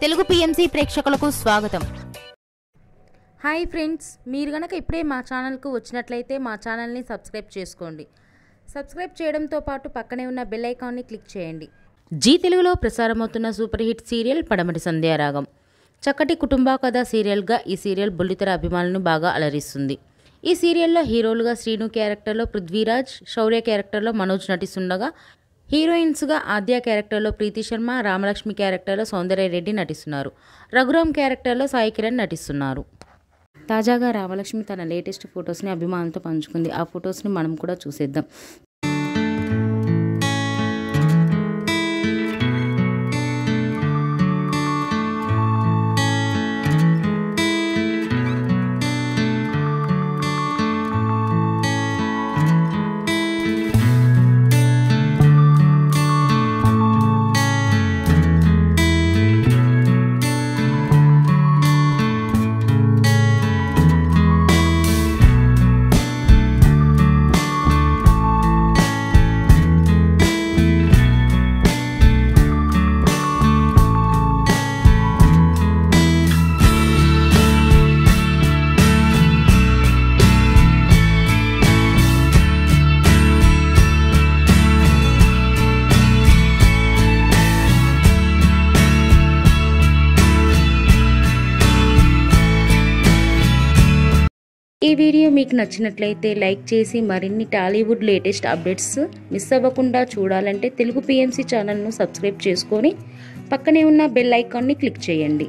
Telugu PMC ప్రేక్షకులకు స్వాగతం. Hi friends, మీరు గనక ఇప్పుడే మా ఛానల్కు వచ్చినట్లయితే మా ఛానల్ని సబ్స్క్రైబ్ చేసుకోండి. సబ్స్క్రైబ్ చేయడంతో పాటు పక్కనే ఉన్న బెల్ ఐకాన్ని క్లిక్ చేయండి. జీ తెలుగులో ప్రసారమవుతున్న సూపర్ హిట్ సీరియల్ పడమటి సంధ్యారాగం. చక్కటి కుటుంబ కథ సీరియల్గా ఈ సీరియల్ బుల్లితెర అభిమానులను బాగా అలరిస్తుంది. ఈ సీరియల్లో హీరోలుగా శ్రీను క్యారెక్టర్లో పృథ్వీరాజ్, శౌర్య క్యారెక్టర్లో మనోజ్ నటిస్తుండగా హీరోయిన్స్గా ఆద్య క్యారెక్టర్లో ప్రీతి శర్మ, రామలక్ష్మి క్యారెక్టర్లో సౌందర్య రెడ్డి నటిస్తున్నారు. రఘురామ్ క్యారెక్టర్లో సాయి కిరణ్ నటిస్తున్నారు. తాజాగా రామలక్ష్మి తన లేటెస్ట్ ఫొటోస్ని అభిమానులతో పంచుకుంది. ఆ ఫొటోస్ని మనం కూడా చూసేద్దాం. ఈ వీడియో మీకు నచ్చినట్లయితే లైక్ చేసి మరిన్ని టాలీవుడ్ లేటెస్ట్ అప్డేట్స్ మిస్ అవ్వకుండా చూడాలంటే తెలుగు పిఎంసి ఛానల్ను సబ్స్క్రైబ్ చేసుకొని పక్కనే ఉన్న బెల్ ఐకాన్ని క్లిక్ చేయండి.